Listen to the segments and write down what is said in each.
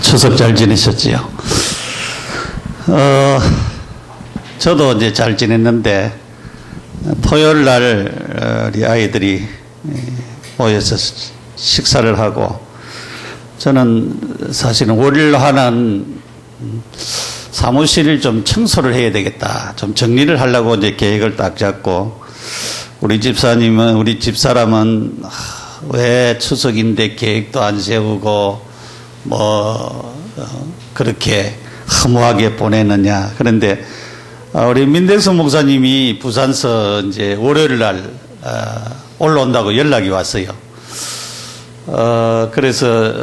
추석 잘 지내셨지요? 저도 이제 잘 지냈는데, 토요일 날 우리 아이들이 모여서 식사를 하고, 저는 사실은 월요일 하는 사무실을 좀 청소를 해야 되겠다. 좀 정리를 하려고 이제 계획을 딱 잡고, 우리 집사님은, 우리 집사람은 왜 추석인데 계획도 안 세우고, 그렇게 허무하게 보내느냐. 그런데, 우리 민대수 목사님이 부산서 이제 월요일 날, 올라온다고 연락이 왔어요. 그래서,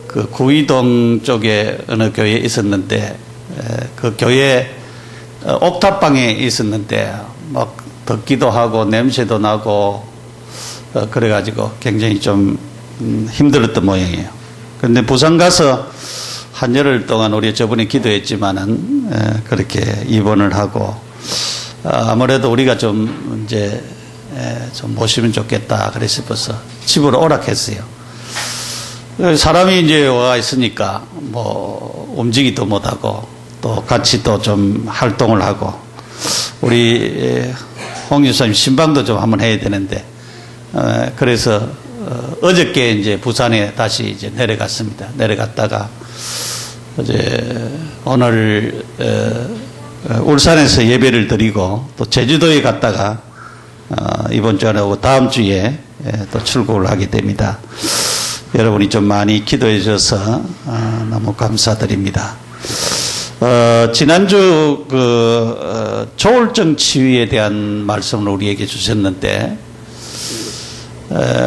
그 구이동 쪽에 어느 교회에 있었는데, 그 교회 옥탑방에 있었는데, 막 덥기도 하고 냄새도 나고, 그래가지고 굉장히 좀 힘들었던 모양이에요. 그런데 부산 가서 한열흘 동안 우리 저번에 기도했지만은 그렇게 입원을 하고 아무래도 우리가 좀 이제 좀 모시면 좋겠다 그래 싶어서 집으로 오락했어요. 사람이 이제 와 있으니까 뭐 움직이도 못하고 또 같이 또 좀 활동을 하고 우리 홍 유사님 신방도 좀 한번 해야 되는데 그래서 어저께 이제 부산에 다시 이제 내려갔습니다. 내려갔다가 이제 오늘 울산에서 예배를 드리고 또 제주도에 갔다가 이번 주에 오고 다음 주에 또 출국을 하게 됩니다. 여러분이 좀 많이 기도해 주셔서 너무 감사드립니다. 지난주 조울증 치유에 대한 말씀을 우리에게 주셨는데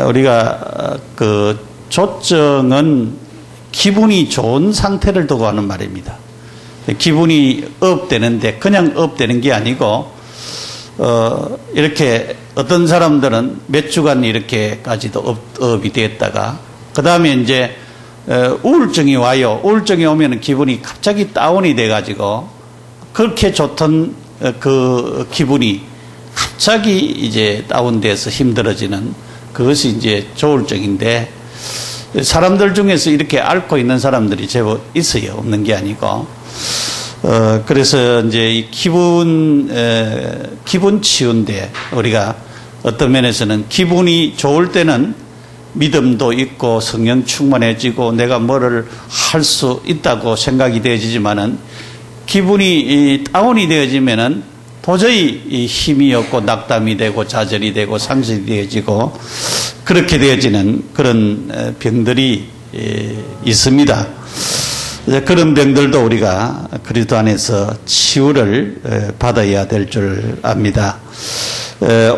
우리가 그 조증은 기분이 좋은 상태를 두고 하는 말입니다. 기분이 업되는데 그냥 업되는 게 아니고 이렇게 어떤 사람들은 몇 주간 이렇게까지도 업이 됐다가 그 다음에 이제 우울증이 와요. 우울증이 오면 기분이 갑자기 다운이 돼가지고 그렇게 좋던 그 기분이 갑자기 이제 다운돼서 힘들어지는 그것이 이제 조울증인데 사람들 중에서 이렇게 앓고 있는 사람들이 제법 있어요. 없는 게 아니고. 그래서 이제 이 기분 치유인데 우리가 어떤 면에서는 기분이 좋을 때는 믿음도 있고 성령 충만해지고 내가 뭐를 할 수 있다고 생각이 되어지지만은 기분이 다운이 되어지면은 도저히 힘이 없고 낙담이 되고 좌절이 되고 상실이 되어지고 그렇게 되어지는 그런 병들이 있습니다. 그런 병들도 우리가 그리스도 안에서 치유를 받아야 될 줄 압니다.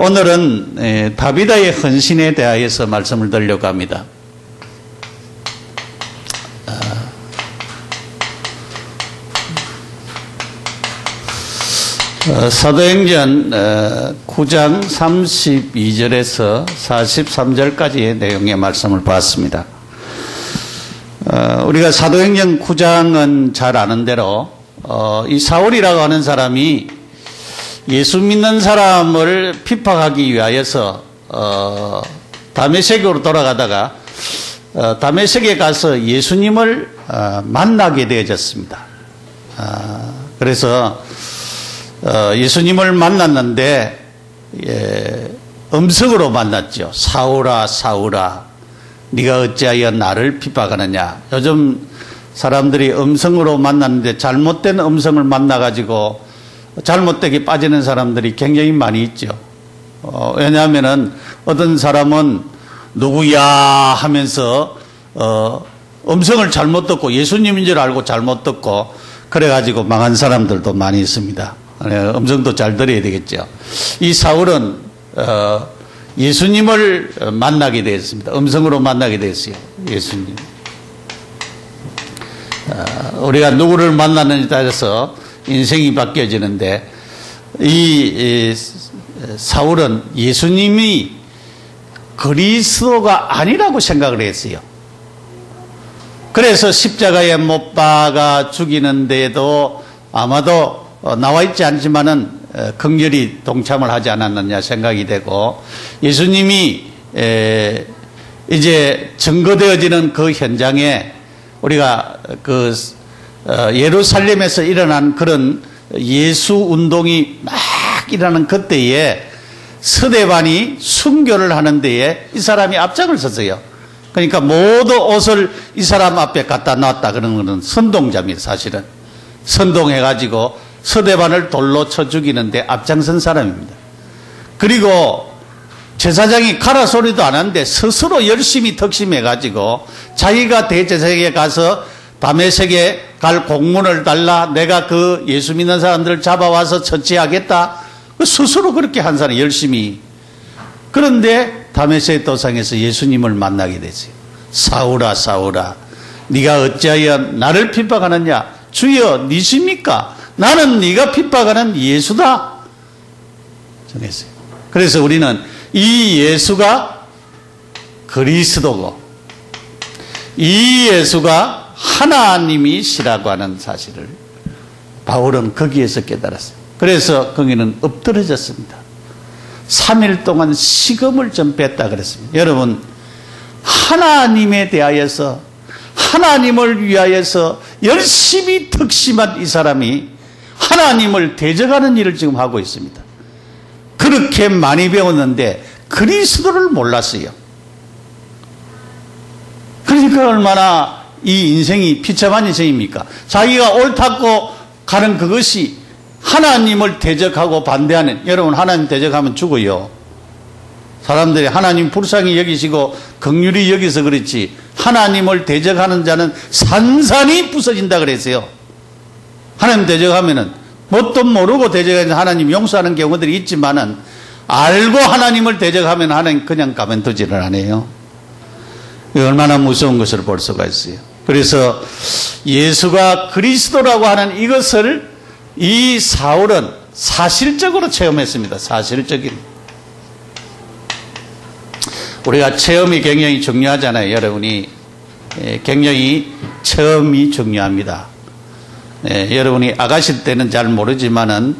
오늘은 다비다의 헌신에 대하여서 말씀을 드리려고 합니다. 사도행전 9장 32절에서 43절까지의 내용의 말씀을 봤습니다. 우리가 사도행전 9장은 잘 아는 대로 이 사울이라고 하는 사람이 예수 믿는 사람을 핍박하기 위하여서 다메섹으로 돌아가다가 다메섹에 가서 예수님을 만나게 되어졌습니다. 그래서 예수님을 만났는데 음성으로 만났죠. 사울아 사울아 네가 어찌하여 나를 핍박하느냐. 요즘 사람들이 음성으로 만났는데 잘못된 음성을 만나가지고 잘못되게 빠지는 사람들이 굉장히 많이 있죠. 왜냐하면은 어떤 사람은 누구야 하면서 음성을 잘못 듣고 예수님인 줄 알고 잘못 듣고 그래가지고 망한 사람들도 많이 있습니다. 음성도 잘 들어야 되겠죠. 이 사울은 예수님을 만나게 되었습니다. 음성으로 만나게 되었어요. 예수님. 우리가 누구를 만나느냐에 따라서 인생이 바뀌어지는데 이 사울은 예수님이 그리스도가 아니라고 생각을 했어요. 그래서 십자가에 못 박아 죽이는데도 아마도 나와 있지 않지만은 긍휼히 동참을 하지 않았느냐 생각이 되고 예수님이 이제 증거되어지는 그 현장에 우리가 예루살렘에서 일어난 그런 예수 운동이 막 일어나는 그때에 스데반이 순교를 하는 데에 이 사람이 앞장을 섰어요. 그러니까 모두 옷을 이 사람 앞에 갖다 놨다 그런 거는 선동자입니다. 사실은 선동해가지고 스데반을 돌로 쳐 죽이는데 앞장선 사람입니다. 그리고 제사장이 가라 소리도 안 하는데 스스로 열심히 덕심해가지고 자기가 대제사장에 가서 다메섹에 갈 공문을 달라, 내가 그 예수 믿는 사람들을 잡아와서 처치하겠다, 스스로 그렇게 한 사람이 열심히. 그런데 다메섹 도상에서 예수님을 만나게 됐어요. 사울아 사울아 네가 어찌하여 나를 핍박하느냐. 주여 니십니까? 나는 네가 핍박하는 예수다 전했어요. 그래서 우리는 이 예수가 그리스도고 이 예수가 하나님이시라고 하는 사실을 바울은 거기에서 깨달았어요. 그래서 거기는 엎드러졌습니다. 3일 동안 식음을 좀 뺐다 그랬습니다. 여러분, 하나님에 대하여서 하나님을 위하여서 열심히 덕심한 이 사람이 하나님을 대적하는 일을 지금 하고 있습니다. 그렇게 많이 배웠는데 그리스도를 몰랐어요. 그러니까 얼마나 이 인생이 비참한 인생입니까? 자기가 옳다고 가는 그것이 하나님을 대적하고 반대하는, 여러분 하나님 대적하면 죽어요. 사람들이 하나님 불쌍히 여기시고 긍휼히 여기서 그렇지 하나님을 대적하는 자는 산산이 부서진다 그랬어요. 하나님 대적하면은 뭣도 모르고 대적하는 하나님 용서하는 경우들이 있지만은 알고 하나님을 대적하면 하나님 그냥 가만두지를 안 해요. 얼마나 무서운 것을 볼 수가 있어요. 그래서 예수가 그리스도라고 하는 이것을 이 사울은 사실적으로 체험했습니다. 사실적인. 우리가 체험이 굉장히 중요하잖아요. 여러분이 굉장히 체험이 중요합니다. 여러분이 아가씨 때는 잘 모르지만은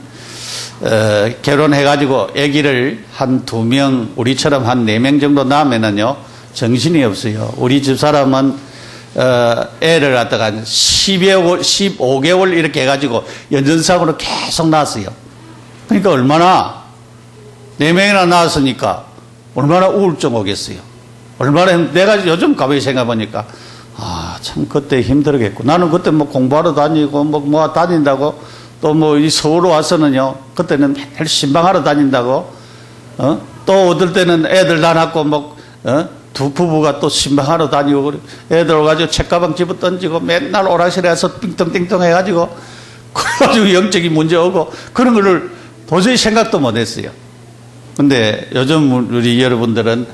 결혼해가지고 아기를 한 2명, 우리처럼 한 4명 정도 낳으면은요 정신이 없어요. 우리 집 사람은 애를 갖다가 15개월 이렇게 해가지고 연전상으로 계속 낳았어요. 그러니까 얼마나 4명이나 낳았으니까 얼마나 우울증 오겠어요. 얼마나 내가 요즘 가만히 생각해보니까 참 그때 힘들겠고, 나는 그때 뭐 공부하러 다니고 뭐 다닌다고, 또 뭐 이 서울 와서는요 그때는 맨날 신방하러 다닌다고, 또 어떨 때는 애들 다 낳고 두 부부가 또 신방하러 다니고, 애들 오가지고 책가방 집어 던지고 맨날 오락실에 가서 띵똥띵똥 해가지고 그래가지고 영적인 문제 오고 그런 거를 도저히 생각도 못했어요. 근데 요즘 우리 여러분들은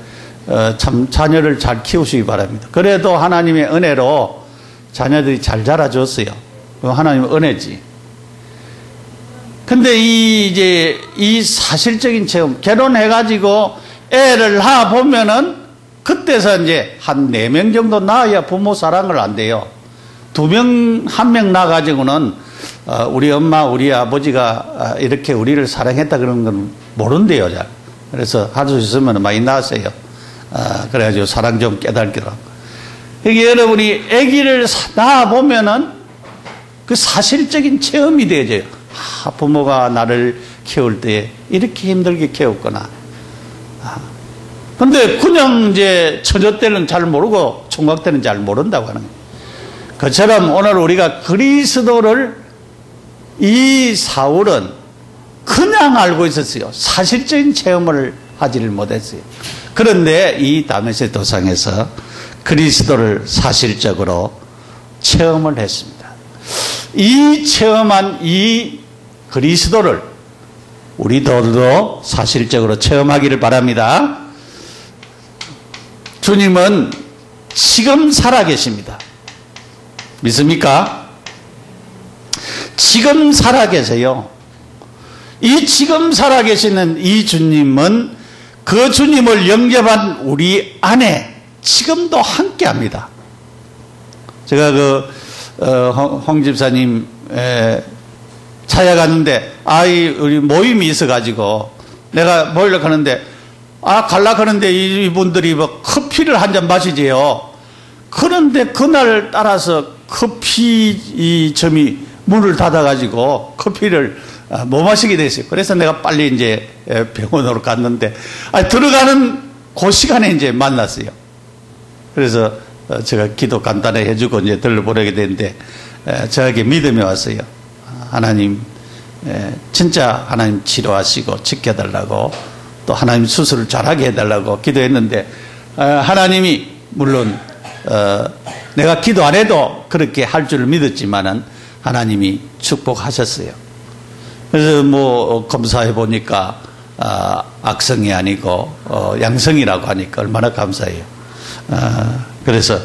참 자녀를 잘 키우시기 바랍니다. 그래도 하나님의 은혜로 자녀들이 잘 자라줬어요. 하나님의 은혜지. 근데 이 사실적인 체험, 결혼해가지고 애를 낳아 보면은 그때서 이제 한 4명 정도 낳아야 부모 사랑을 안 돼요. 2명, 1명 낳아가지고는 우리 엄마, 우리 아버지가 이렇게 우리를 사랑했다 그런 건 모른대요, 잘. 그래서 할 수 있으면 많이 낳으세요. 그래가지고 사랑 좀 깨닫기로 하고. 그러니까 여러분이 아기를 낳아보면은 그 사실적인 체험이 되어져요. 부모가 나를 키울 때 이렇게 힘들게 키웠구나. 근데 그냥 이제 처녀 때는 잘 모르고 총각 때는 잘 모른다고 하는 거예요. 그처럼 오늘 우리가 그리스도를 이 사울은 그냥 알고 있었어요. 사실적인 체험을 하지를 못했어요. 그런데 이 다메섹 도상에서 그리스도를 사실적으로 체험을 했습니다. 이 체험한 이 그리스도를 우리들도 사실적으로 체험하기를 바랍니다. 주님은 지금 살아계십니다. 믿습니까? 지금 살아계세요. 이 지금 살아계시는 이 주님은 그 주님을 영접한 우리 안에 지금도 함께합니다. 제가 홍 집사님 찾아갔는데 우리 모임이 있어가지고 내가 모이려고 하는데 갈라 그러는데 이분들이 뭐 커피를 한 잔 마시지요. 그런데 그날 따라서 커피 점이 문을 닫아가지고 커피를 못 마시게 됐어요. 그래서 내가 빨리 이제 병원으로 갔는데, 들어가는 그 시간에 이제 만났어요. 그래서 제가 기도 간단히 해주고 이제 들러보내게 됐는데, 저에게 믿음이 왔어요. 하나님, 진짜 하나님 치료하시고 지켜달라고, 또 하나님 수술을 잘하게 해달라고 기도했는데, 하나님이 물론 내가 기도 안 해도 그렇게 할 줄을 믿었지만은 하나님이 축복하셨어요. 그래서 뭐 검사해 보니까 악성이 아니고 양성이라고 하니까 얼마나 감사해요. 그래서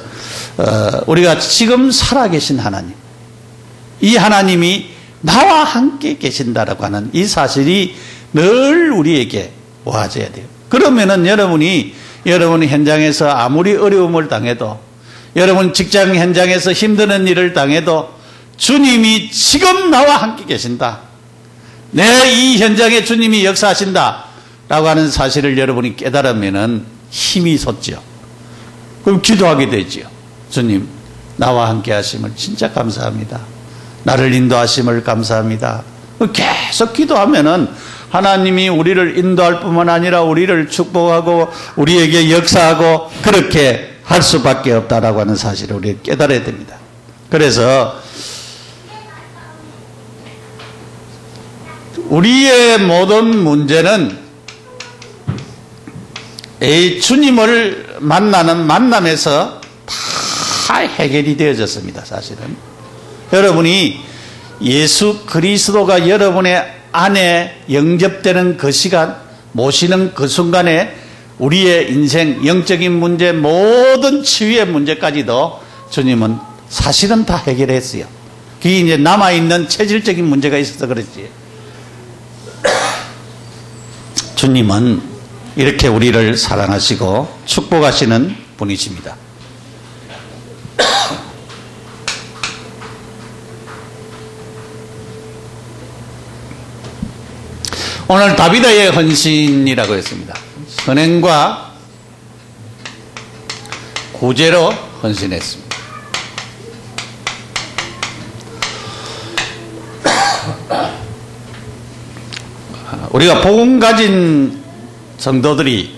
우리가 지금 살아계신 하나님, 이 하나님이 나와 함께 계신다라고 하는 이 사실이 늘 우리에게 와줘야 돼요. 그러면은 여러분이 현장에서 아무리 어려움을 당해도, 여러분 직장 현장에서 힘드는 일을 당해도 주님이 지금 나와 함께 계신다, 내 이 현장에 주님이 역사하신다 라고 하는 사실을 여러분이 깨달으면은 힘이 솟죠. 그럼 기도하게 되죠. 주님, 나와 함께 하심을 진짜 감사합니다. 나를 인도하심을 감사합니다. 계속 기도하면은 하나님이 우리를 인도할 뿐만 아니라 우리를 축복하고 우리에게 역사하고 그렇게 할 수밖에 없다라고 하는 사실을 우리가 깨달아야 됩니다. 그래서 우리의 모든 문제는 이 주님을 만나는 만남에서 다 해결이 되어졌습니다. 사실은 여러분이 예수 그리스도가 여러분의 안에 영접되는 그 시간, 모시는 그 순간에 우리의 인생, 영적인 문제, 모든 치유의 문제까지도 주님은 사실은 다 해결했어요. 그게 이제 남아있는 체질적인 문제가 있어서 그렇지. 주님은 이렇게 우리를 사랑하시고 축복하시는 분이십니다. 오늘 다비드의 헌신이라고 했습니다. 선행과 구제로 헌신했습니다. 우리가 복음 가진 성도들이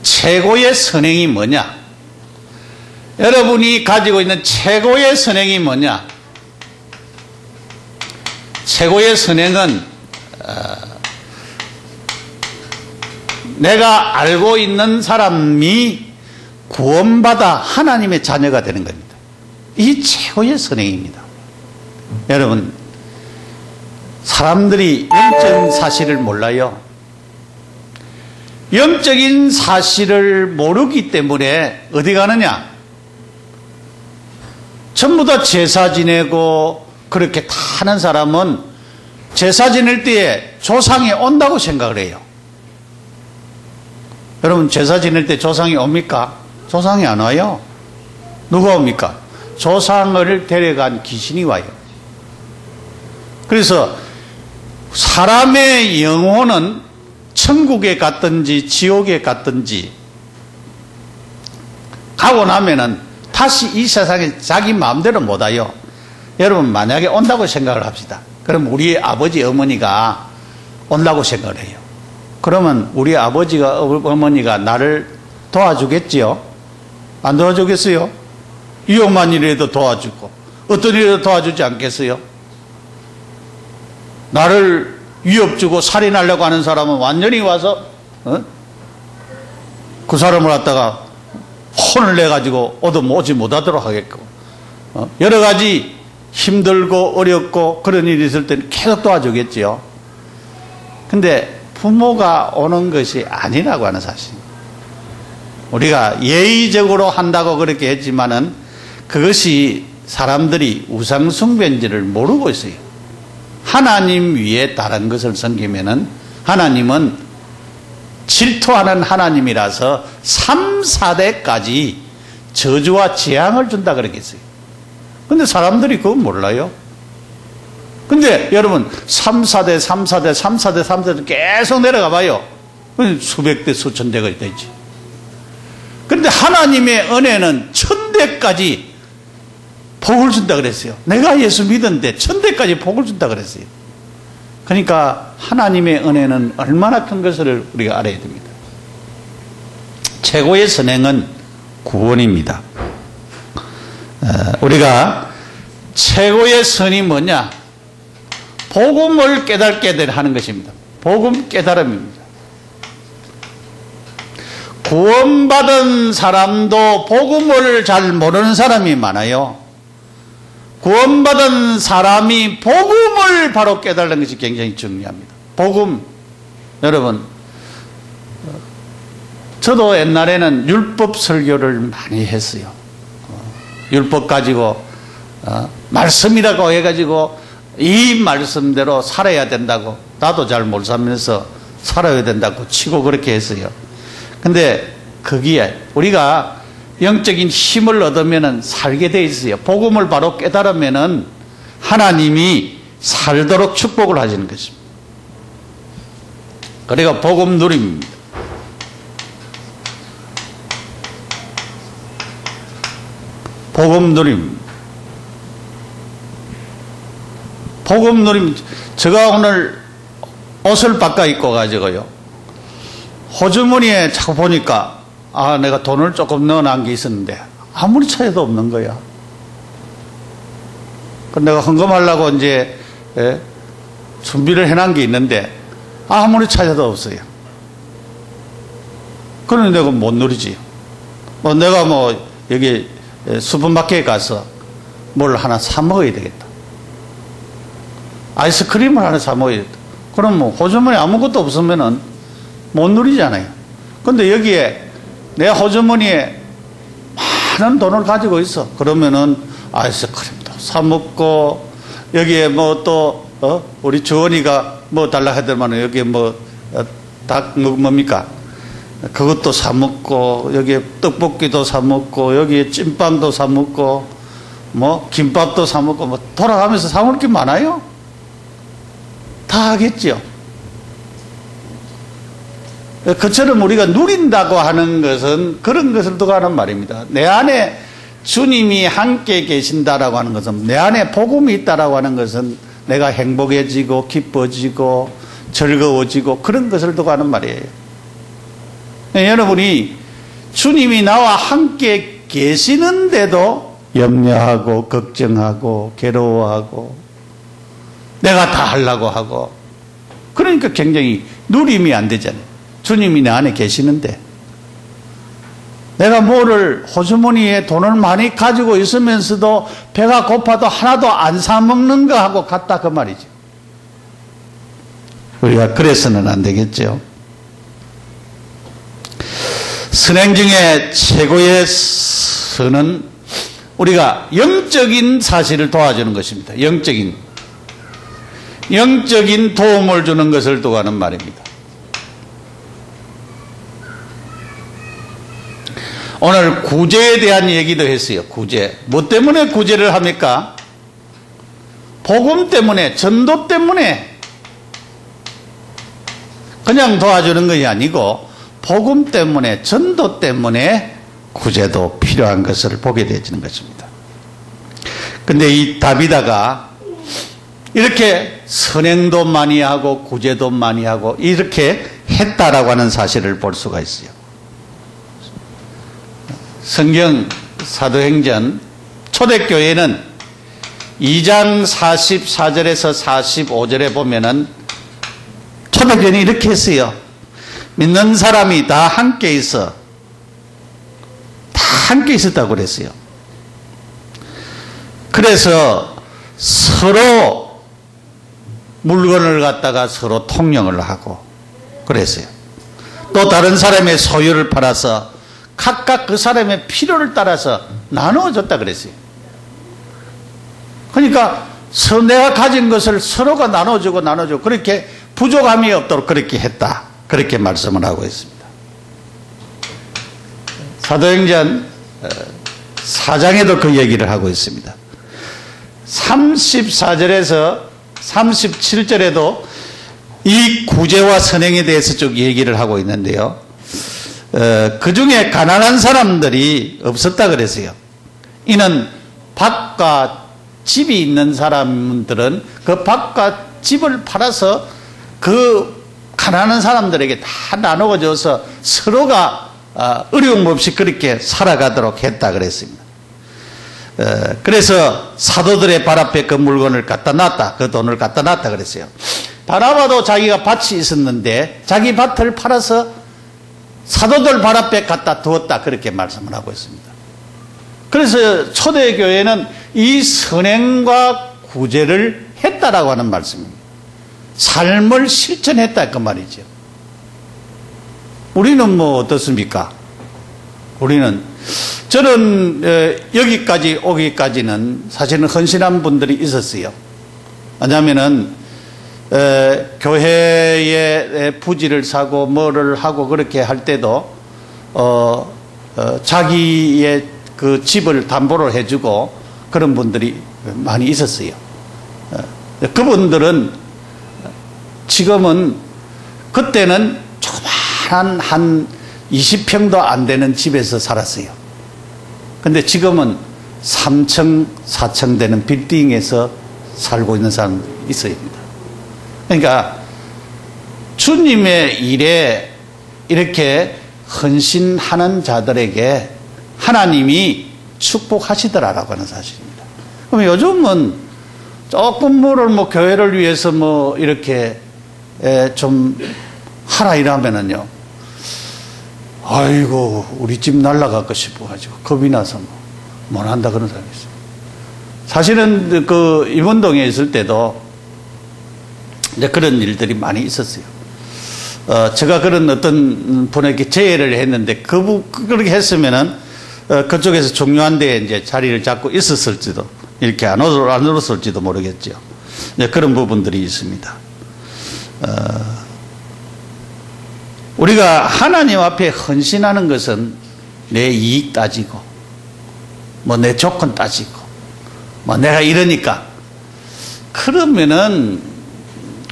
최고의 선행이 뭐냐? 여러분이 가지고 있는 최고의 선행이 뭐냐? 최고의 선행은 내가 알고 있는 사람이 구원받아 하나님의 자녀가 되는 겁니다. 이 최고의 선행입니다. 여러분, 사람들이 영적인 사실을 몰라요. 영적인 사실을 모르기 때문에 어디 가느냐? 전부 다 제사 지내고 그렇게 다 하는 사람은 제사 지낼 때에 조상이 온다고 생각을 해요. 여러분, 제사 지낼 때 조상이 옵니까? 조상이 안 와요. 누가 옵니까? 조상을 데려간 귀신이 와요. 그래서 사람의 영혼은 천국에 갔든지 지옥에 갔든지 가고 나면은 다시 이 세상에 자기 마음대로 못 와요. 여러분, 만약에 온다고 생각을 합시다. 그럼 우리 아버지 어머니가 온다고 생각을 해요. 그러면 우리 아버지가 어머니가 나를 도와주겠지요? 안 도와주겠어요? 위험한 일에도 도와주고 어떤 일에도 도와주지 않겠어요? 나를 위협 주고 살인하려고 하는 사람은 완전히 와서 그 사람을 갖다가 혼을 내가지고 얻어오지 못하도록 하겠고, 여러 가지 힘들고 어렵고 그런 일이 있을 때는 계속 도와주겠지요. 근데 부모가 오는 것이 아니라고 하는 사실. 우리가 예의적으로 한다고 그렇게 했지만은 그것이 사람들이 우상숭배인지를 모르고 있어요. 하나님 위에 다른 것을 섬기면은 하나님은 질투하는 하나님이라서 3, 4대까지 저주와 재앙을 준다 그러겠어요. 근데 사람들이 그건 몰라요. 근데 여러분 3, 4대, 3, 4대, 3, 4대, 3, 4대 계속 내려가 봐요. 수백 대 수천 대가 되지. 그런데 하나님의 은혜는 1000대까지 복을 준다 그랬어요. 내가 예수 믿었는데 1000대까지 복을 준다 그랬어요. 그러니까 하나님의 은혜는 얼마나 큰 것을 우리가 알아야 됩니다. 최고의 선행은 구원입니다. 우리가 최고의 선이 뭐냐? 복음을 깨닫게 하는 것입니다. 복음 깨달음입니다. 구원받은 사람도 복음을 잘 모르는 사람이 많아요. 구원받은 사람이 복음을 바로 깨달는 것이 굉장히 중요합니다. 복음. 여러분, 저도 옛날에는 율법 설교를 많이 했어요. 율법 가지고 말씀이라고 해가지고 이 말씀대로 살아야 된다고, 나도 잘 못 살면서 살아야 된다고 치고 그렇게 했어요. 근데 거기에 우리가 영적인 힘을 얻으면 살게 돼 있어요. 복음을 바로 깨달으면 하나님이 살도록 축복을 하시는 것입니다. 그러니까 복음 누림입니다. 복음 누림. 복음 누림. 제가 오늘 옷을 바꿔 입고 가지고요, 호주머니에 자꾸 보니까 내가 돈을 조금 넣어놓은 게 있었는데 아무리 차이도 없는 거야. 내가 헌금하려고 이제 준비를 해놓은 게 있는데 아무리 차이도 없어요. 그러니 내가 못 누리지. 내가 여기 슈퍼마켓에 가서 뭘 하나 사 먹어야 되겠다. 아이스크림을 하나 사 먹어야 되겠다. 그럼 호주머니 아무것도 없으면은 못 누리잖아요. 근데 여기에 내 호주머니에 많은 돈을 가지고 있어. 그러면은 아이스크림도 사 먹고, 여기에 또 우리 주원이가 달라 하더만은 여기에 뭡니까? 그것도 사 먹고, 여기에 떡볶이도 사 먹고, 여기에 찐빵도 사 먹고, 김밥도 사 먹고, 돌아가면서 사 먹을 게 많아요. 다 하겠죠. 그처럼 우리가 누린다고 하는 것은 그런 것을 두고 하는 말입니다. 내 안에 주님이 함께 계신다라고 하는 것은, 내 안에 복음이 있다라고 하는 것은 내가 행복해지고 기뻐지고 즐거워지고 그런 것을 두고 하는 말이에요. 여러분이 주님이 나와 함께 계시는데도 염려하고 걱정하고 괴로워하고 내가 다 하려고 하고, 그러니까 굉장히 누림이 안 되잖아요. 주님이 내 안에 계시는데 내가 호주머니에 돈을 많이 가지고 있으면서도 배가 고파도 하나도 안 사 먹는 거하고 같다, 그 말이죠. 우리가 그래서는 안 되겠죠. 선행 중에 최고의 선은 우리가 영적인 사실을 도와주는 것입니다. 영적인 도움을 주는 것을 두고 하는 말입니다. 오늘 구제에 대한 얘기도 했어요. 구제. 뭐 때문에 구제를 합니까? 복음 때문에, 전도 때문에. 그냥 도와주는 것이 아니고 복음 때문에, 전도 때문에 구제도 필요한 것을 보게 되어지는 것입니다. 근데 이 다비다가 이렇게 선행도 많이 하고 구제도 많이 하고 이렇게 했다라고 하는 사실을 볼 수가 있어요. 성경 사도행전 초대교회는 2장 44절에서 45절에 보면은 초대교회는 이렇게 했어요. 믿는 사람이 다 함께 있었다고 그랬어요. 그래서 서로 물건을 갖다가 서로 통용을 하고 그랬어요. 또 다른 사람의 소유를 팔아서 각각 그 사람의 필요를 따라서 나누어줬다 그랬어요. 그러니까 내가 가진 것을 서로가 나눠주고 그렇게 부족함이 없도록 그렇게 했다, 그렇게 말씀을 하고 있습니다. 사도행전 4장에도 그 얘기를 하고 있습니다. 34절에서 37절에도 이 구제와 선행에 대해서 쭉 얘기를 하고 있는데요. 그 중에 가난한 사람들이 없었다 그랬어요. 이는 밭과 집이 있는 사람들은 그 밭과 집을 팔아서 그 가난한 사람들에게 다 나누어줘서 서로가 어려움 없이 그렇게 살아가도록 했다 그랬습니다. 그래서 사도들의 발 앞에 그 물건을 갖다 놨다, 그 돈을 갖다 놨다 그랬어요. 바나바도 자기가 밭이 있었는데 자기 밭을 팔아서 사도들 발 앞에 갖다 두었다, 그렇게 말씀을 하고 있습니다. 그래서 초대교회는 이 선행과 구제를 했다라고 하는 말씀입니다. 삶을 실천했다 그 말이죠. 우리는 뭐 어떻습니까? 저는 여기까지 오기까지는 사실은 헌신한 분들이 있었어요. 왜냐하면은 교회에 부지를 사고 뭐를 하고 그렇게 할 때도 자기의 그 집을 담보로 해주고 그런 분들이 많이 있었어요. 그분들은 지금은, 그때는 조그마한 한 20평도 안 되는 집에서 살았어요. 근데 지금은 3층, 4층 되는 빌딩에서 살고 있는 사람들이 있어요. 그러니까 주님의 일에 이렇게 헌신하는 자들에게 하나님이 축복하시더라라고 하는 사실입니다. 그럼 요즘은 조금 뭐 교회를 위해서 뭐 이렇게 좀 하라 이러면은요, 아이고 우리 집 날라갈까 싶어가지고 겁이 나서 못 한다 그런 사람이 있어요. 사실은 그 임원동에 있을 때도 이제 그런 일들이 많이 있었어요. 제가 그런 어떤 분에게 제의를 했는데 그렇게 했으면은 그쪽에서 중요한 데에 이제 자리를 잡고 있었을지도, 이렇게 안 울었을지도 모르겠죠. 이제 그런 부분들이 있습니다. 우리가 하나님 앞에 헌신하는 것은 내 이익 따지고, 뭐 내 조건 따지고, 뭐 내가 이러니까, 그러면은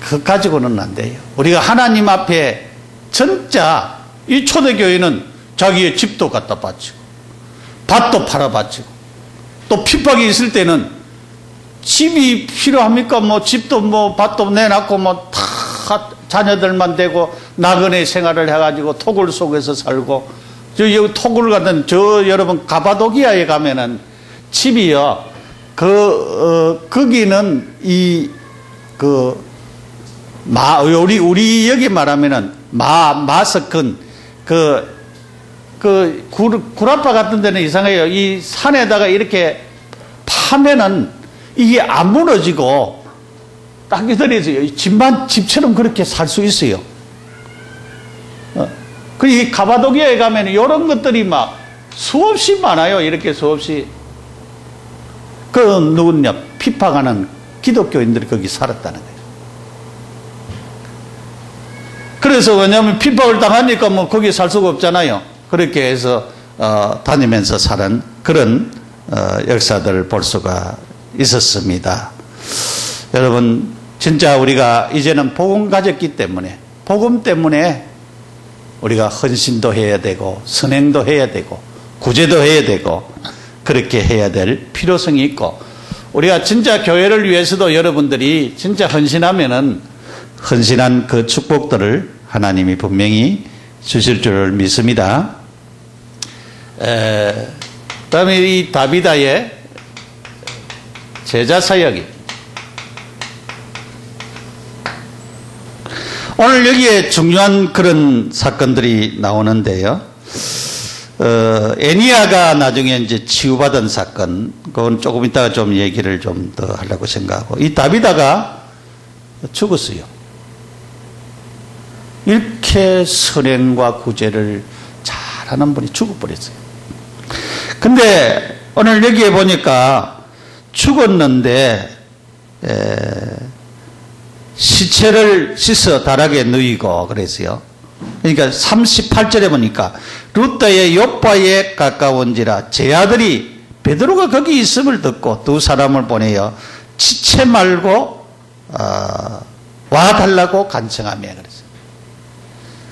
그 가지고는 안 돼요. 우리가 하나님 앞에 진짜 이 초대교회는 자기의 집도 갖다 바치고 밭도 팔아 바치고, 또 핍박이 있을 때는 집이 필요합니까? 뭐 집도 뭐 밭도 내놨고 뭐 다 자녀들만 되고 나그네 생활을 해가지고 토굴 속에서 살고, 여기 토굴 같은 여러분 가바도기아에 가면은 집이요, 거기는 우리 여기 말하면은 마석근 구라파 같은 데는 이상해요. 이 산에다가 이렇게 파면은 이게 안 무너지고 딱 기다려서 집처럼 그렇게 살 수 있어요. 이 가바도기아에 가면 이런 것들이 막 수없이 많아요. 이렇게 수없이. 그 누구냐, 핍박하는 기독교인들이 거기 살았다는 거예요. 그래서 왜냐하면 핍박을 당하니까 뭐 거기 살 수가 없잖아요. 그렇게 해서 다니면서 사는 그런 역사들을 볼 수가 있었습니다. 여러분, 진짜 우리가 이제는 복음 가졌기 때문에, 복음 때문에 우리가 헌신도 해야 되고 선행도 해야 되고 구제도 해야 되고 그렇게 해야 될 필요성이 있고, 우리가 진짜 교회를 위해서도 여러분들이 진짜 헌신하면은 헌신한 그 축복들을 하나님이 분명히 주실 줄을 믿습니다. 다음에 이 다비다의 제자 사역이, 오늘 여기에 중요한 그런 사건들이 나오는데요. 애니아가 나중에 이제 치유받은 사건, 그건 조금 이따가 좀 얘기를 좀 더 하려고 생각하고, 이 다비다가 죽었어요. 이렇게 선행과 구제를 잘하는 분이 죽어버렸어요. 근데 오늘 여기에 보니까 죽었는데 시체를 씻어 다락에 누이고 그랬어요. 그러니까 38절에 보니까 루다의 요바에 가까운지라 제 아들이 베드로가 거기 있음을 듣고 두 사람을 보내어 시체 말고 와달라고 간청하며 그랬어요.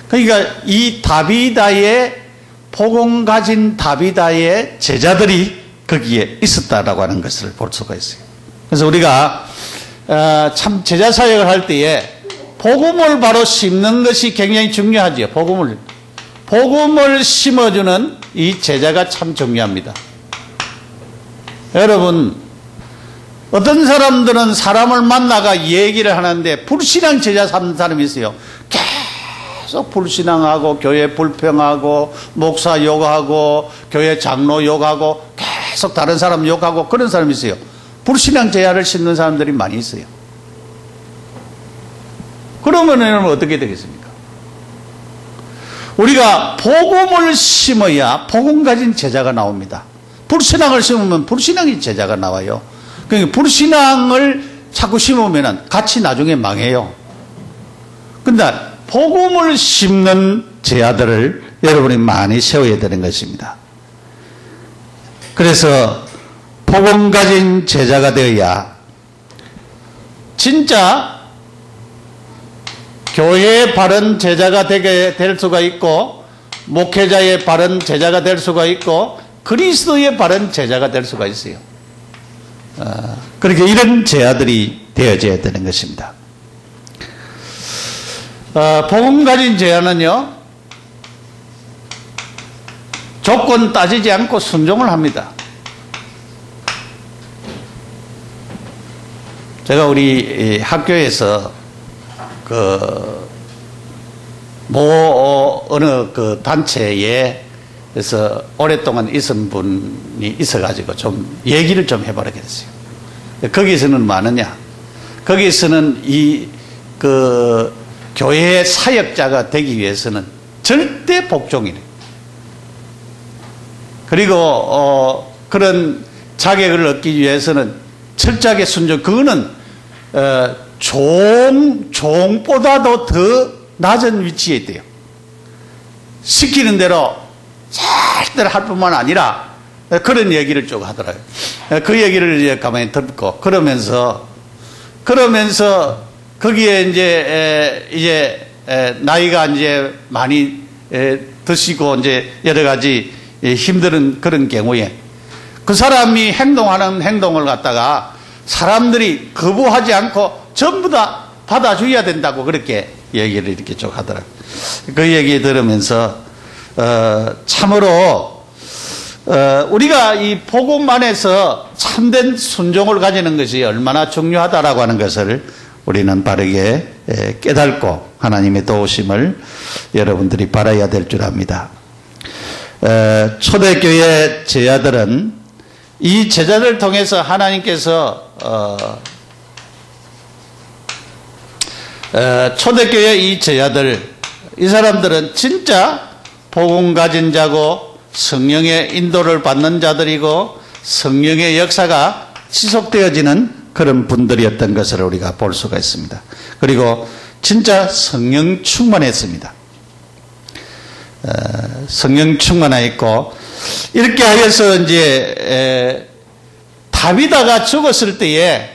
그러니까 이 다비다의 복음 가진 다비다의 제자들이 거기에 있었다라고 하는 것을 볼 수가 있어요. 그래서 우리가 참 제자 사역을 할 때에 복음을 바로 심는 것이 굉장히 중요하죠. 복음을 심어주는 이 제자가 참 중요합니다. 여러분, 어떤 사람들은 사람을 만나가 얘기를 하는데 불신앙 제자 삼는 사람이 있어요. 계속 불신앙하고 교회 불평하고 목사 욕하고 교회 장로 욕하고 계속 다른 사람 욕하고 그런 사람이 있어요. 불신앙 제자를 심는 사람들이 많이 있어요. 그러면 여러분 어떻게 되겠습니까? 우리가 복음을 심어야 복음 가진 제자가 나옵니다. 불신앙을 심으면 불신앙이 제자가 나와요. 그러니까 불신앙을 자꾸 심으면 같이 나중에 망해요. 근데 복음을 심는 제자들을 여러분이 많이 세워야 되는 것입니다. 그래서 복음 가진 제자가 되어야 진짜 교회의 바른 제자가 되게 될 수가 있고 목회자의 바른 제자가 될 수가 있고 그리스도의 바른 제자가 될 수가 있어요. 그렇게 이런 제자들이 되어져야 되는 것입니다. 복음 가진 제자는요 조건 따지지 않고 순종을 합니다. 제가 우리 학교에서 어느 단체에 그래서 오랫동안 있은 분이 있어가지고 좀 얘기를 좀 해보라겠어요. 거기서는 뭐하느냐? 거기서는 교회의 사역자가 되기 위해서는 절대 복종이래. 그리고 그런 자격을 얻기 위해서는 철저하게 순종. 그거는 종보다도 더 낮은 위치에 있대요. 시키는 대로 절대로 할 뿐만 아니라 그런 얘기를 쭉 하더라고요. 그 얘기를 이제 가만히 듣고 그러면서 거기에 이제 나이가 이제 많이 드시고 이제 여러 가지 힘든 그런 경우에 그 사람이 행동하는 행동을 갖다가 사람들이 거부하지 않고 전부 다 받아줘야 된다고 그렇게 얘기를 이렇게 쭉 하더라고요. 그 얘기 들으면서 참으로 우리가 이 복음 안에서 참된 순종을 가지는 것이 얼마나 중요하다라고 하는 것을 우리는 바르게 깨닫고 하나님의 도우심을 여러분들이 바라야 될 줄 압니다. 초대교회 제자들은 이 제자들을 통해서 하나님께서 초대교회 이 제자들 이 사람들은 진짜 복음 가진 자고 성령의 인도를 받는 자들이고 성령의 역사가 지속되어지는 그런 분들이었던 것을 우리가 볼 수가 있습니다. 그리고 진짜 성령 충만했습니다. 성령 충만하였고 이렇게 하여서 이제 다비다가 죽었을 때에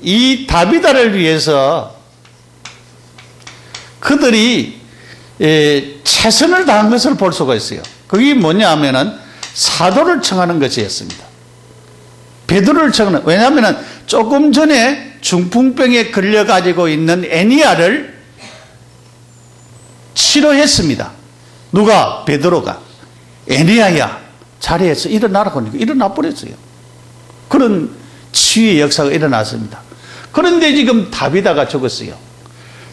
이 다비다를 위해서 그들이 최선을 다한 것을 볼 수가 있어요. 그게 뭐냐 하면은 사도를 청하는 것이었습니다. 베드로를 청하는, 왜냐하면은 조금 전에 중풍병에 걸려가지고 있는 애니야를 치료했습니다. 누가? 베드로가. 애니야야, 자리에서 일어나라고 하니까 일어나 버렸어요. 그런 치유의 역사가 일어났습니다. 그런데 지금 다비다가 죽었어요.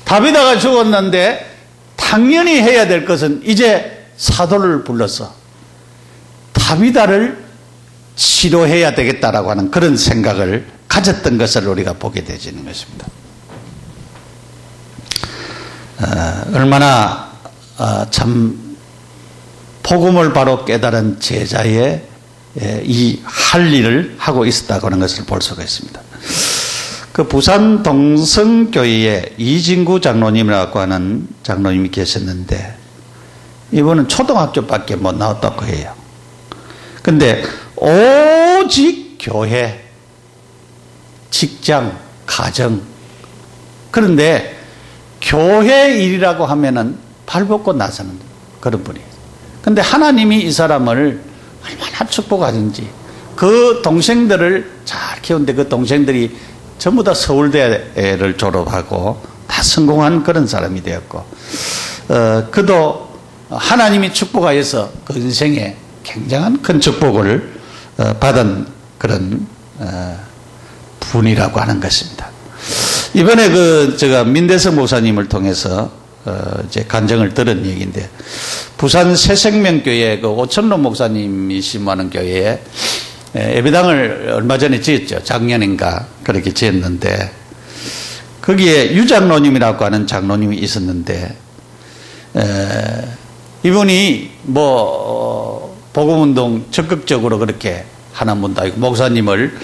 다비다가 죽었는데 당연히 해야 될 것은 이제 사도를 불러서 다비다를 치료해야 되겠다라고 하는 그런 생각을 가졌던 것을 우리가 보게 되지는 것입니다. 얼마나 참 복음을 바로 깨달은 제자의 이 할 일을 하고 있었다고 하는 것을 볼 수가 있습니다. 그 부산 동성교회에 이진구 장로님이라고 하는 장로님이 계셨는데 이분은 초등학교밖에 못 나왔다고 해요. 근데 오직 교회, 직장, 가정 그런데 교회 일이라고 하면은 발벗고 나서는 그런 분이에요. 근데 하나님이 이 사람을 얼마나 축복하는지, 그 동생들을 잘 키우는데 그 동생들이 전부 다 서울대를 졸업하고 다 성공한 그런 사람이 되었고, 그도 하나님이 축복하여서 그 인생에 굉장한 큰 축복을 받은 그런 분이라고 하는 것입니다. 이번에 제가 민대성 목사님을 통해서 이제 간증을 들은 얘기인데, 부산 새생명교회 그 오천로 목사님이 심하는 교회에 예배당을 얼마 전에 지었죠. 작년인가 그렇게 지었는데, 거기에 유장로님이라고 하는 장로님이 있었는데, 이분이 복음운동 적극적으로 그렇게 하는 분도 아니고 목사님을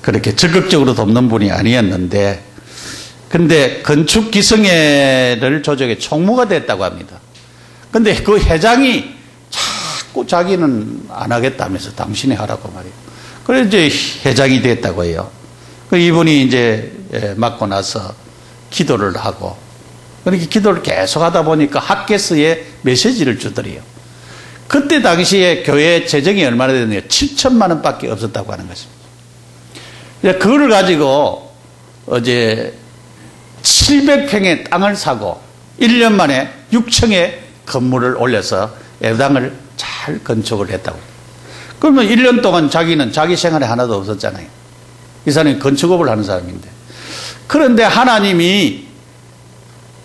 그렇게 적극적으로 돕는 분이 아니었는데, 근데 건축기성회를 조직에 총무가 됐다고 합니다. 근데 그 회장이 자꾸 자기는 안 하겠다면서 당신이 하라고 말이에요. 그래서 이제 회장이 됐다고 해요. 이분이 이제 맡고 나서 기도를 하고, 그렇게 기도를 계속 하다 보니까 학계서에 메시지를 주더래요. 그때 당시에 교회 재정이 얼마나 됐느냐, 7천만 원밖에 없었다고 하는 것입니다. 그거를 가지고 어제 700평의 땅을 사고 1년 만에 6층의 건물을 올려서 예배당을 잘 건축을 했다고. 그러면 1년 동안 자기는 자기 생활에 하나도 없었잖아요. 이 사람이 건축업을 하는 사람인데. 그런데 하나님이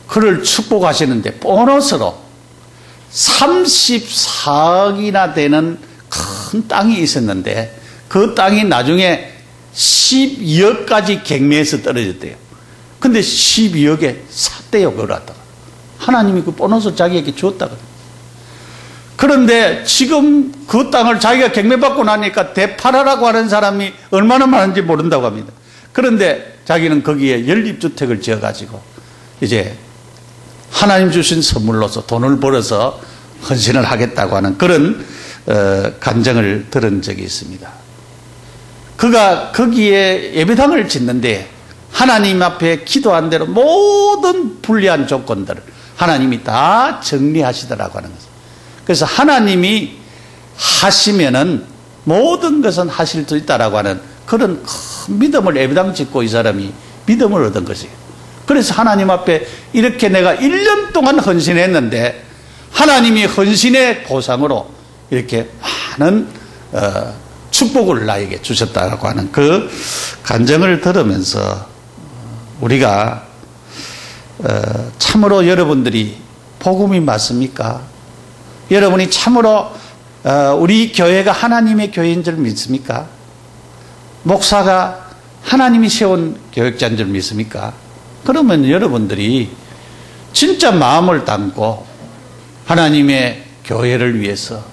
그를 축복하시는데 보너스로 34억이나 되는 큰 땅이 있었는데, 그 땅이 나중에 12억까지 경매에서 떨어졌대요. 근데 12억에 샀대요, 그걸 갖다가. 하나님이 그 보너스 자기에게 주었다고. 그런데 지금 그 땅을 자기가 경매받고 나니까 되팔아라고 하는 사람이 얼마나 많은지 모른다고 합니다. 그런데 자기는 거기에 연립주택을 지어가지고 이제 하나님 주신 선물로서 돈을 벌어서 헌신을 하겠다고 하는 그런 간증을 들은 적이 있습니다. 그가 거기에 예배당을 짓는데 하나님 앞에 기도한 대로 모든 불리한 조건들을 하나님이 다 정리하시더라고 하는 것입니다. 그래서 하나님이 하시면은 모든 것은 하실 수 있다라고 하는 그런 큰 믿음을 예배당 짓고 이 사람이 믿음을 얻은 것이에요. 그래서 하나님 앞에 이렇게 내가 1년 동안 헌신했는데 하나님이 헌신의 보상으로 이렇게 많은 축복을 나에게 주셨다고 하는 그 간증을 들으면서 우리가 참으로 여러분들이 복음이 맞습니까? 여러분이 참으로 우리 교회가 하나님의 교회인 줄 믿습니까? 목사가 하나님이 세운 교역자인 줄 믿습니까? 그러면 여러분들이 진짜 마음을 담고 하나님의 교회를 위해서,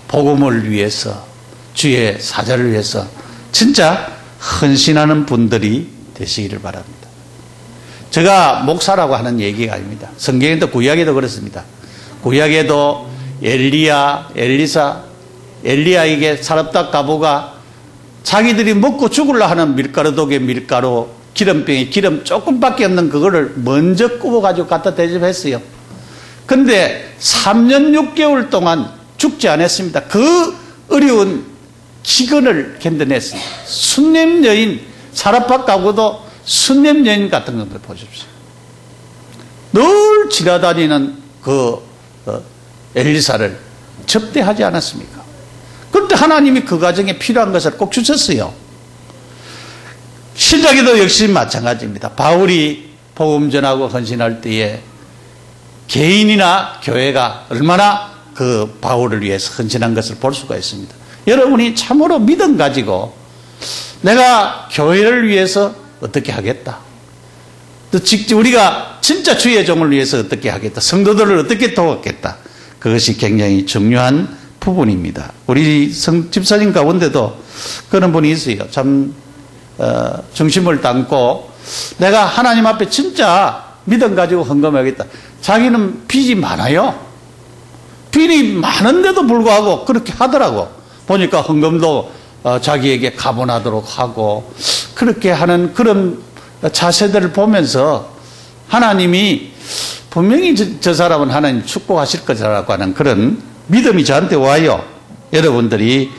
복음을 위해서, 주의 사자를 위해서 진짜 헌신하는 분들이 되시기를 바랍니다. 제가 목사라고 하는 얘기가 아닙니다. 성경에도 구약에도 그렇습니다. 구약에도 엘리야, 엘리사, 엘리야에게 사렙다 가보가 자기들이 먹고 죽으려 하는 밀가루독에 밀가루, 기름병에 기름 조금밖에 없는 그거를 먼저 굽어가지고 갖다 대접했어요. 근데 3년 6개월 동안 죽지 않았습니다. 그 어려운 기근을 견뎌냈습니다. 순례 여인, 사렙다 가보도 순례 여인 같은 것을 보십시오. 늘 지나다니는 그 엘리사를 접대하지 않았습니까? 그런데 하나님이 그 가정에 필요한 것을 꼭 주셨어요. 신약에도 역시 마찬가지입니다. 바울이 복음 전하고 헌신할 때에 개인이나 교회가 얼마나 그 바울을 위해서 헌신한 것을 볼 수가 있습니다. 여러분이 참으로 믿음 가지고 내가 교회를 위해서 어떻게 하겠다, 또 우리가 진짜 주의 종을 위해서 어떻게 하겠다, 성도들을 어떻게 도왔겠다, 그것이 굉장히 중요한 부분입니다. 우리 집사님 가운데도 그런 분이 있어요. 참 중심을 담고 내가 하나님 앞에 진짜 믿음 가지고 헌금하겠다. 자기는 빚이 많아요. 빚이 많은데도 불구하고 그렇게 하더라고. 보니까 헌금도 자기에게 가분하도록 하고 그렇게 하는 그런 자세들을 보면서 하나님이 분명히 저 사람은 하나님 축복하실 거라고 하는 그런 믿음이 저한테 와요. 여러분들이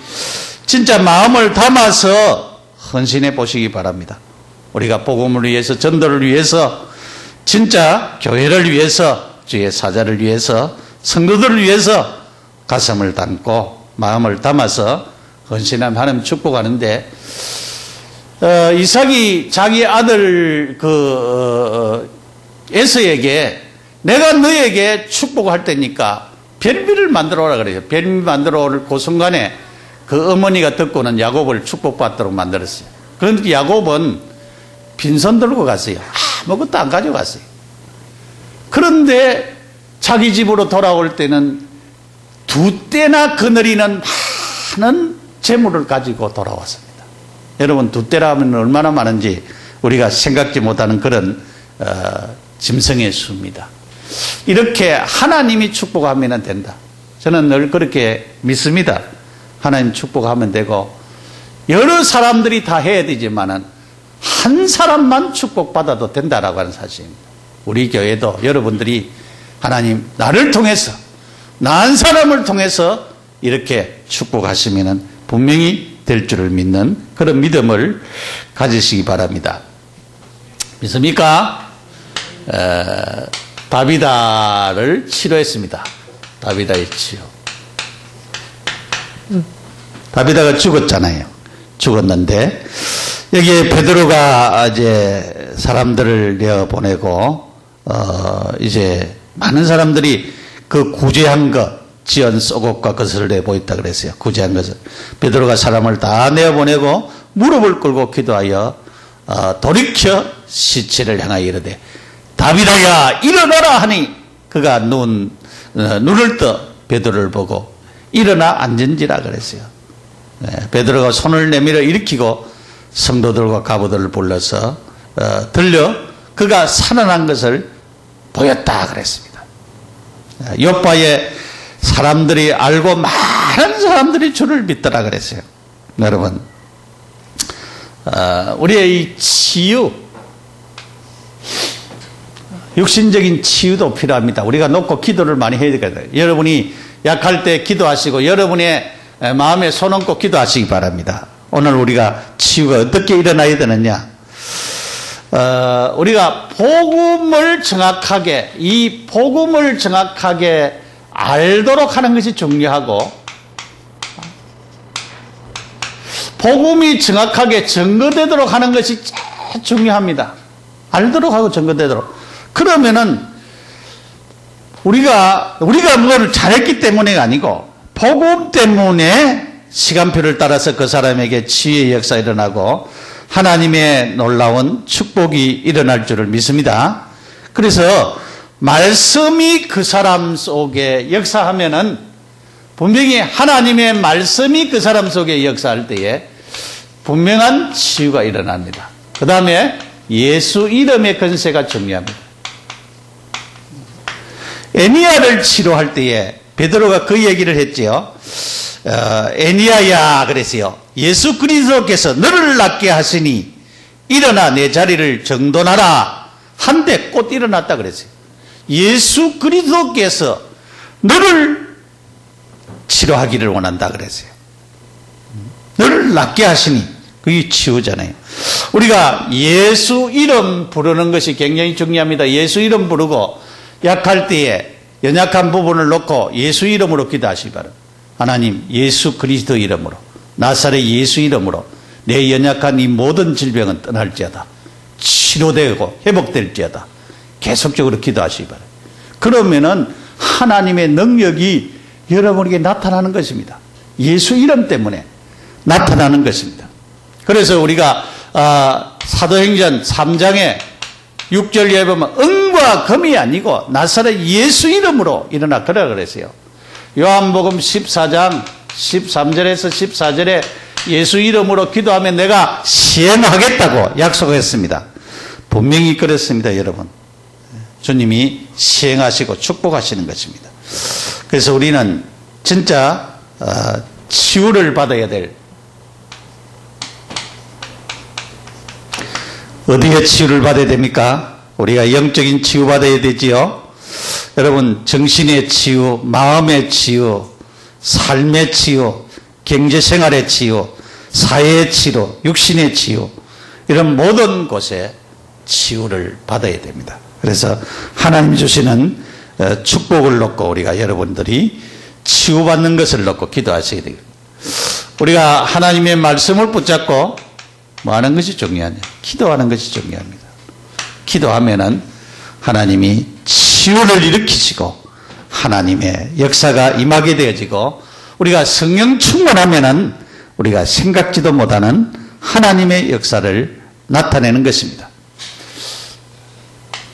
진짜 마음을 담아서 헌신해 보시기 바랍니다. 우리가 복음을 위해서, 전도를 위해서, 진짜 교회를 위해서, 주의 사자를 위해서, 성도들을 위해서 가슴을 담고 마음을 담아서 헌신하면 하나님 축복하는데, 이삭이 자기 아들 에서에게 내가 너에게 축복할 테니까 별미를 만들어 오라 그래요. 별미 만들어 올 그 순간에 그 어머니가 듣고는 야곱을 축복받도록 만들었어요. 그런데 야곱은 빈손 들고 갔어요. 아무것도 안 가져갔어요. 그런데 자기 집으로 돌아올 때는 2떼나 그늘이는 많은 재물을 가지고 돌아왔습니다. 여러분, 2떼라 하면 얼마나 많은지 우리가 생각지 못하는 그런 짐승의 수입니다. 이렇게 하나님이 축복하면 된다. 저는 늘 그렇게 믿습니다. 하나님 축복하면 되고 여러 사람들이 다 해야 되지만은 한 사람만 축복받아도 된다라고 하는 사실입니다. 우리 교회도 여러분들이 하나님 나를 통해서, 나 한 사람을 통해서 이렇게 축복하시면 분명히 될 줄을 믿는 그런 믿음을 가지시기 바랍니다. 믿습니까? 다비다를 치료했습니다. 다비다의 치료. 다비다가 죽었잖아요. 죽었는데 여기에 베드로가 이제 사람들을 내어 보내고 이제 많은 사람들이 그 구제한 것, 지은 쏘곡과 것을 내보였다 그랬어요. 구제한 것을. 베드로가 사람을 다 내어 보내고 무릎을 꿇고 기도하여 돌이켜 시체를 향하여 이르되 다비다야 일어나라 하니 그가 눈을 떠 베드로를 보고 일어나 앉은지라 그랬어요. 베드로가 손을 내밀어 일으키고 성도들과 가부들을 불러서 들려 그가 살아난 것을 보였다 그랬습니다. 요파에 사람들이 알고 많은 사람들이 주를 믿더라 그랬어요. 여러분, 우리의 이 치유, 육신적인 치유도 필요합니다. 우리가 놓고 기도를 많이 해야 되거든요. 여러분이 약할 때 기도하시고 여러분의 마음에 손 얹고 기도하시기 바랍니다. 오늘 우리가 치유가 어떻게 일어나야 되느냐? 우리가 이 복음을 정확하게 알도록 하는 것이 중요하고, 복음이 정확하게 증거되도록 하는 것이 제일 중요합니다. 알도록 하고 증거되도록. 그러면은 우리가 뭘 잘했기 때문에가 아니고 복음 때문에 시간표를 따라서 그 사람에게 치유의 역사가 일어나고 하나님의 놀라운 축복이 일어날 줄을 믿습니다. 그래서 말씀이 그 사람 속에 역사하면은 분명히 하나님의 말씀이 그 사람 속에 역사할 때에 분명한 치유가 일어납니다. 그 다음에 예수 이름의 권세가 중요합니다. 에니야를 치료할 때에 베드로가 그 얘기를 했지요. 에니야야 그랬어요. 예수 그리스도께서 너를 낫게 하시니 일어나 내 자리를 정돈하라 한데 곧 일어났다 그랬어요. 예수 그리스도께서 너를 치료하기를 원한다 그랬어요. 너를 낫게 하시니 그게 치유잖아요. 우리가 예수 이름 부르는 것이 굉장히 중요합니다. 예수 이름 부르고 약할 때에 연약한 부분을 놓고 예수 이름으로 기도하시기 바랍니다. 하나님, 예수 그리스도 이름으로, 나사렛 예수 이름으로 내 연약한 이 모든 질병은 떠날지어다. 치료되고 회복될지어다. 계속적으로 기도하시기 바랍니다. 그러면은 하나님의 능력이 여러분에게 나타나는 것입니다. 예수 이름 때문에 나타나는 것입니다. 그래서 우리가 사도행전 3장에 6절에 보면 은과 금이 아니고 나사렛 예수 이름으로 일어나 그러라 그랬어요. 요한복음 14장 13절에서 14절에 예수 이름으로 기도하면 내가 시행하겠다고 약속했습니다. 분명히 그렇습니다, 여러분. 주님이 시행하시고 축복하시는 것입니다. 그래서 우리는 진짜 치유를 받아야 될, 어디에 치유를 받아야 됩니까? 우리가 영적인 치유받아야 되지요. 여러분, 정신의 치유, 마음의 치유, 삶의 치유, 경제생활의 치유, 사회의 치유, 육신의 치유, 이런 모든 곳에 치유를 받아야 됩니다. 그래서 하나님 주시는 축복을 놓고 우리가 여러분들이 치유받는 것을 놓고 기도하셔야 되겠습니다. 우리가 하나님의 말씀을 붙잡고 뭐 하는 것이 중요하냐? 기도하는 것이 중요합니다. 기도하면은 하나님이 치유를 일으키시고 하나님의 역사가 임하게 되어지고 우리가 성령 충만하면은 우리가 생각지도 못하는 하나님의 역사를 나타내는 것입니다.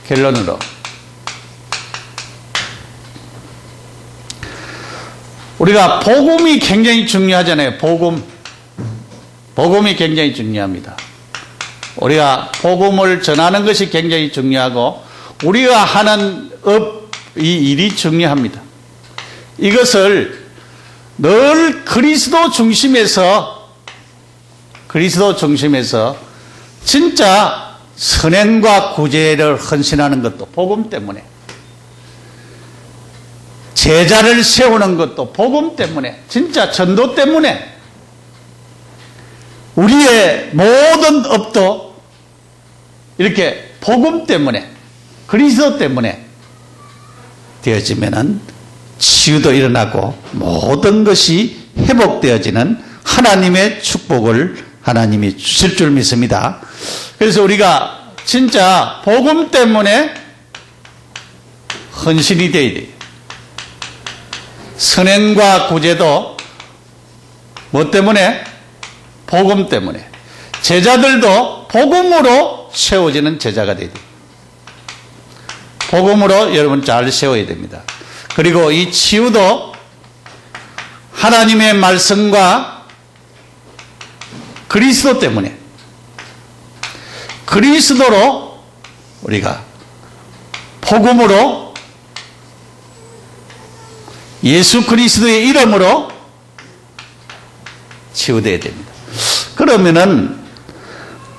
결론으로 우리가 복음이 굉장히 중요하잖아요. 복음이 굉장히 중요합니다. 우리가 복음을 전하는 것이 굉장히 중요하고 우리가 하는 이 일이 중요합니다. 이것을 늘 그리스도 중심에서 진짜 선행과 구제를 헌신하는 것도 복음 때문에, 제자를 세우는 것도 복음 때문에, 진짜 전도 때문에, 우리의 모든 업도 이렇게 복음 때문에, 그리스도 때문에 되어지면은 치유도 일어나고 모든 것이 회복되어지는 하나님의 축복을 하나님이 주실 줄 믿습니다. 그래서 우리가 진짜 복음 때문에 헌신이 되어야 돼요. 선행과 구제도 뭐 때문에? 복음 때문에. 제자들도 복음으로 세워지는 제자가 되어야 돼요. 복음으로 여러분 잘 세워야 됩니다. 그리고 이 치유도 하나님의 말씀과 그리스도 때문에, 그리스도로 우리가 복음으로 예수 그리스도의 이름으로 치유되어야 됩니다. 그러면은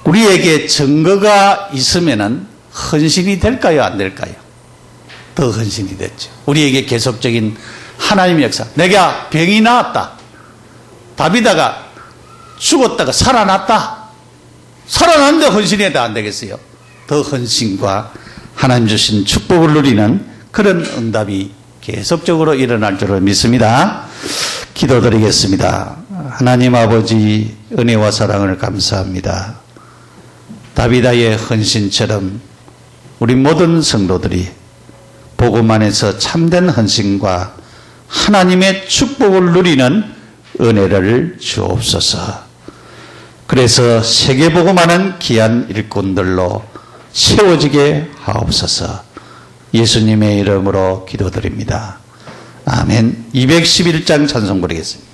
우리에게 증거가 있으면은 헌신이 될까요? 안 될까요? 더 헌신이 됐죠. 우리에게 계속적인 하나님의 역사. 내가 병이 나았다. 다비다가 죽었다가 살아났다. 살아났는데 헌신해야 안 되겠어요? 더 헌신과 하나님 주신 축복을 누리는 그런 응답이 계속적으로 일어날 줄을 믿습니다. 기도드리겠습니다. 하나님 아버지, 은혜와 사랑을 감사합니다. 다비다의 헌신처럼 우리 모든 성도들이 복음 안에서 참된 헌신과 하나님의 축복을 누리는 은혜를 주옵소서. 그래서 세계복음하는 귀한 일꾼들로 세워지게 하옵소서. 예수님의 이름으로 기도드립니다. 아멘. 211장 찬송 부르겠습니다.